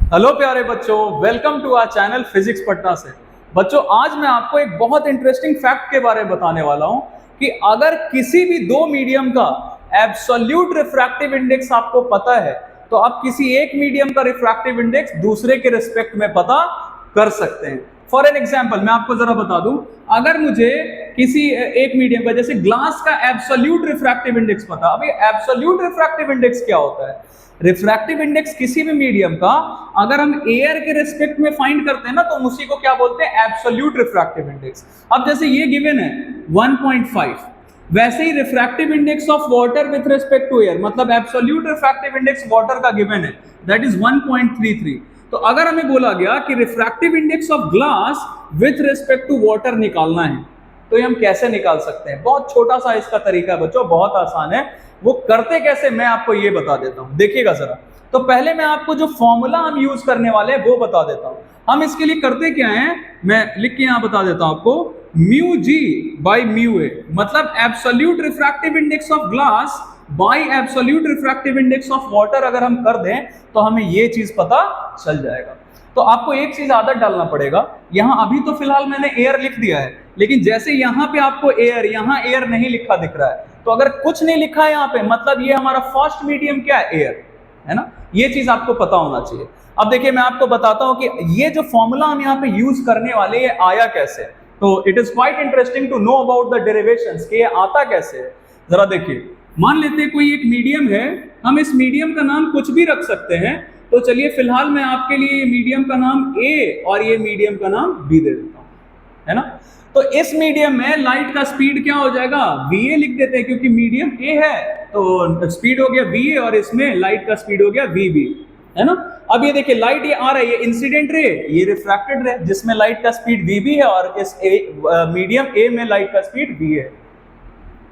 Hello प्यारे बच्चों, welcome to our channel physics Patna से। बच्चों, आज मैं आपको एक बहुत इंटरेस्टिंग फैक्ट के बारे में बताने वाला हूं कि अगर किसी भी दो मीडियम का एब्सोल्यूट रिफ्रैक्टिव इंडेक्स आपको पता है तो आप किसी एक मीडियम का रिफ्रैक्टिव इंडेक्स दूसरे के रिस्पेक्ट में पता कर सकते हैं। फॉर एन एग्जाम्पल मैं आपको जरा बता दूं, अगर मुझे किसी एक मीडियम का जैसे ग्लास का एब्सोल्यूट रिफ्रैक्टिव इंडेक्स पता, अभी एब्सोल्यूट रिफ्रैक्टिव इंडेक्स क्या होता है? रिफ्रैक्टिव इंडेक्स किसी भी मीडियम का अगर हम एयर के रिस्पेक्ट में फाइंड करते हैं ना तो उसी को क्या बोलते हैं? Absolute refractive index. अब जैसे ये गिवन है 1.5, वैसे ही refractive index of water with respect to air, मतलब एब्सोल्यूट रिफ्रैक्टिव इंडेक्स वाटर का गिवन है, दैट इज 1.33। तो अगर हमें बोला गया कि refractive index of glass with respect to water निकालना है तो ये हम कैसे निकाल सकते हैं? बहुत छोटा सा इसका तरीका है बच्चों, बहुत आसान है। वो करते कैसे मैं आपको ये बता देता हूं, देखिएगा जरा। तो पहले मैं आपको जो फॉर्मूला हम यूज करने वाले हैं वो बता देता हूं। हम इसके लिए करते क्या है, मैं लिख के यहां बता देता हूं आपको, mu G by mu A, मतलब absolute refractive index of glass by absolute refractive index of water अगर हम कर दें तो हमें ये चीज पता चल जाएगा। तो आपको एक चीज आदत डालना पड़ेगा, यहां अभी तो फिलहाल मैंने एयर लिख दिया है, लेकिन जैसे यहां पे आपको एयर, यहां एयर नहीं लिखा दिख रहा है, तो अगर कुछ नहीं लिखा है यहां पे मतलब ये हमारा फर्स्ट मीडियम क्या है? एयर है ना। ये चीज आपको पता होना चाहिए। अब देखिए मैं आपको बताता हूं कि ये जो फॉर्मूला हम यहाँ पे यूज करने वाले ये आया कैसे। तो it is quite interesting to know about the derivations कि ये आता कैसे है। जरा देखिए, मान लेते हैं कोई एक मीडियम है, हम इस मीडियम का नाम कुछ भी रख सकते हैं। तो चलिए फिलहाल मैं आपके लिए ये मीडियम का नाम ए और ये मीडियम का नाम बी दे देता हूं, है ना। तो इस मीडियम में लाइट का स्पीड क्या हो जाएगा? va लिख देते हैं क्योंकि मीडियम ए है, तो स्पीड हो गया va और इसमें लाइट का स्पीड हो गया vb, है ना। अब ये देखिए लाइट ये आ रही है, इंसिडेंट रे, ये रिफ्रैक्टेड रे जिसमें लाइट का स्पीड vb है और इस मीडियम ए में लाइट का स्पीड v है।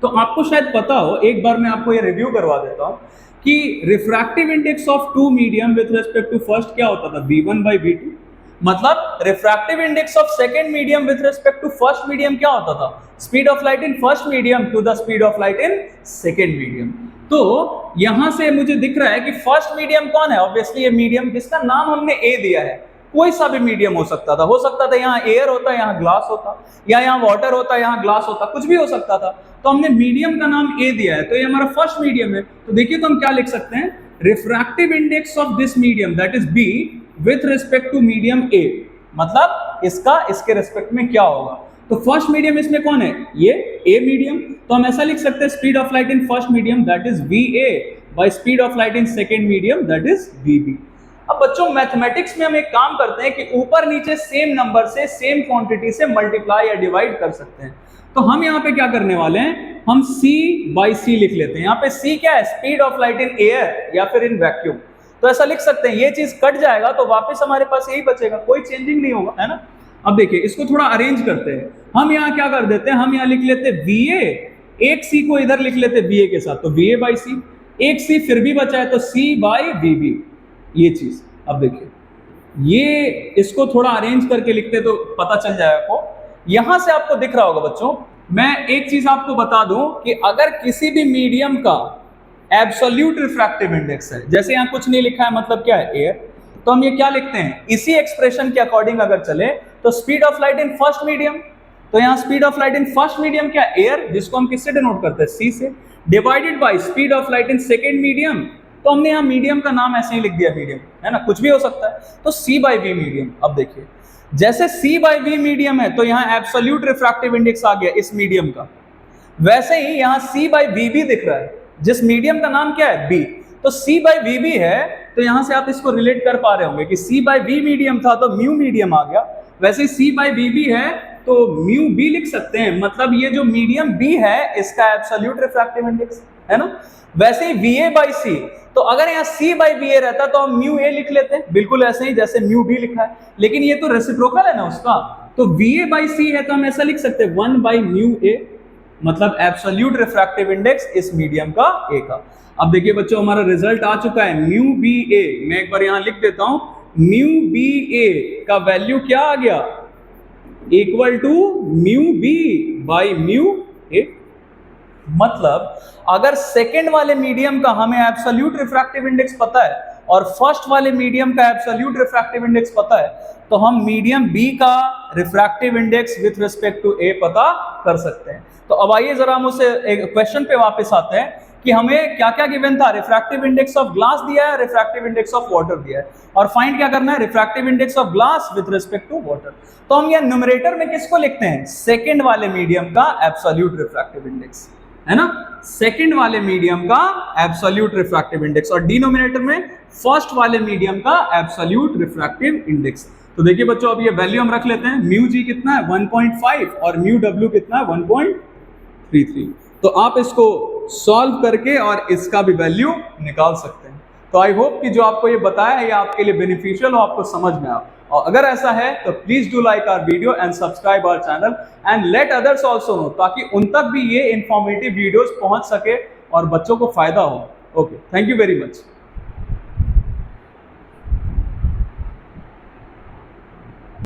तो आपको शायद पता हो, एक बार मैं आपको ये रिव्यू करवा देता हूं कि refractive index of two medium with respect to first क्या होता था? v1 by v2। मतलब refractive index of second medium with respect to first medium क्या होता था? Speed of light in first medium to the speed of light in second medium. तो यहां से मुझे दिख रहा है कि फर्स्ट मीडियम कौन है? ऑब्वियसली ये मीडियम जिसका नाम हमने ए दिया है, कोई सा भी मीडियम हो सकता था यहाँ एयर होता, यहाँ ग्लास होता, या यहाँ वाटर होता, यहाँ ग्लास होता, कुछ भी हो सकता था। तो हमने मीडियम का नाम ए दिया है, तो ये हमारा फर्स्ट मीडियम है। तो देखिए तो हम क्या लिख सकते हैं, refractive index of this medium that is B with respect to medium A, मतलब इसका इसके रिस्पेक्ट में क्या होगा। तो फर्स्ट मीडियम इसमें कौन है? ये ए मीडियम। तो हम ऐसा लिख सकते हैं speed of light in first medium that is V A by speed of light in second medium that is V B. अब बच्चों मैथमेटिक्स में हम एक काम करते हैं कि ऊपर नीचे सेम नंबर से सेम क्वांटिटी से मल्टीप्लाई या डिवाइड कर सकते हैं। तो हम यहाँ पे क्या करने वाले हैं, हम c बाई सी लिख लेते हैं। यहाँ पे c क्या है? Speed of light in air या फिर इन वैक्यूम। तो ऐसा लिख सकते हैं, ये चीज कट जाएगा तो वापस हमारे पास यही बचेगा, कोई चेंजिंग नहीं होगा, है ना। अब देखिए इसको थोड़ा अरेंज करते हैं। हम यहाँ क्या कर देते हैं, हम यहाँ लिख लेते हैं va, एक c को इधर लिख लेते हैं va के साथ, तो va बाई सी, एक c फिर भी बचा है तो c बाई vb, ये चीज। अब देखिए ये इसको थोड़ा अरेंज करके लिखते तो पता चल जाएगा आपको। यहां से आपको दिख रहा होगा बच्चों, मैं एक चीज आपको बता दूं कि अगर किसी भी मीडियम का एब्सोल्यूट रिफ्रैक्टिव इंडेक्स है, जैसे यहां कुछ नहीं लिखा है मतलब क्या है? एयर, तो हम ये क्या लिखते हैं, इसी एक्सप्रेशन के अकॉर्डिंग अगर चले तो speed of light in first medium, तो यहाँ speed of light in first medium क्या? एयर, जिसको हम किससे डिनोट करते हैं? सी से, divided by speed of light in second medium, तो हमने यहाँ मीडियम का नाम ऐसे ही लिख दिया मीडियम, है ना, कुछ भी हो सकता है, तो c बाई वी मीडियम। अब देखिए जैसे c बाई वी मीडियम है तो यहाँ एब्सोल्यूट रिफ्रैक्टिव इंडेक्स आ गया इस मीडियम का, वैसे ही यहाँ c बाई वी भी दिख रहा है जिस मीडियम का नाम क्या है? b। तो c बाई वी भी है, तो यहाँ से आप इसको रिलेट कर पा रहे होंगे कि c बाई वी मीडियम था तो म्यू मीडियम आ गया, वैसे ही c बाई वी भी है तो म्यू b लिख सकते हैं, मतलब ये जो मीडियम b है इसका एब्सोल्यूट रिफ्रैक्टिव इंडेक्स, है ना। वैसे ही va बाई सी, तो अगर यहाँ c बाई va रहता तो हम म्यू a लिख लेते हैं, बिल्कुल ऐसे ही जैसे म्यू b लिखा है, लेकिन ये तो रेसिप्रोकल है ना उसका, तो va बाई सी है तो हम ऐसा लिख सकते हैं 1 बाई म्यू a, मतलब एब्सोल्यूट रिफ्रैक्टिव इंडेक्स इस मीडियम का a का। अब देखिए बच्चों हमारा रिजल्ट आ चुका है म्यू बी ए, मैं एक बार यहाँ लिख देता हूं, म्यू बी ए का वैल्यू क्या आ गया? Equal to mu B by mu A. मतलब अगर सेकेंड वाले मीडियम का हमें एब्सोल्यूट रिफ्रैक्टिव इंडेक्स पता है और फर्स्ट वाले मीडियम का एब्सोल्यूट रिफ्रैक्टिव इंडेक्स पता है, तो हम मीडियम बी का refractive index with respect to A पता कर सकते हैं। तो अब आइए जरा हम उसे एक क्वेश्चन पे वापस आते हैं कि हमें क्या क्या गिवन था। रिफ्रैक्टिव इंडेक्स ऑफ ग्लास दिया है, रिफ्रैक्टिव इंडेक्स ऑफ वाटर दिया है, और फाइंड क्या करना है, refractive index of glass with respect to water. तो हम ये न्यूमरेटर में किसको लिखते हैं, सेकंड वाले मीडियम का एब्सोल्यूट रिफ्रैक्टिव इंडेक्स, है ना, सेकंड वाले मीडियम का एब्सोल्यूट रिफ्रैक्टिव इंडेक्स, और डिनोमिनेटर में फर्स्ट वाले मीडियम का एब्सोल्यूट रिफ्रैक्टिव इंडेक्स। तो देखिए बच्चों, अब ये वैल्यू हम रख लेते हैं, म्यू जी कितना है 1.5 और म्यू डब्ल्यू कितना है 1.33। तो आप इसको सॉल्व करके और इसका भी वैल्यू निकाल सकते हैं। तो आई होप कि जो आपको ये बताया है ये आपके लिए बेनिफिशियल हो, आपको समझ में आए, और अगर ऐसा है तो please do like our video and subscribe our channel and let others also know, ताकि उन तक भी ये इंफॉर्मेटिव वीडियोस पहुंच सके और बच्चों को फायदा हो। Okay, thank you very much.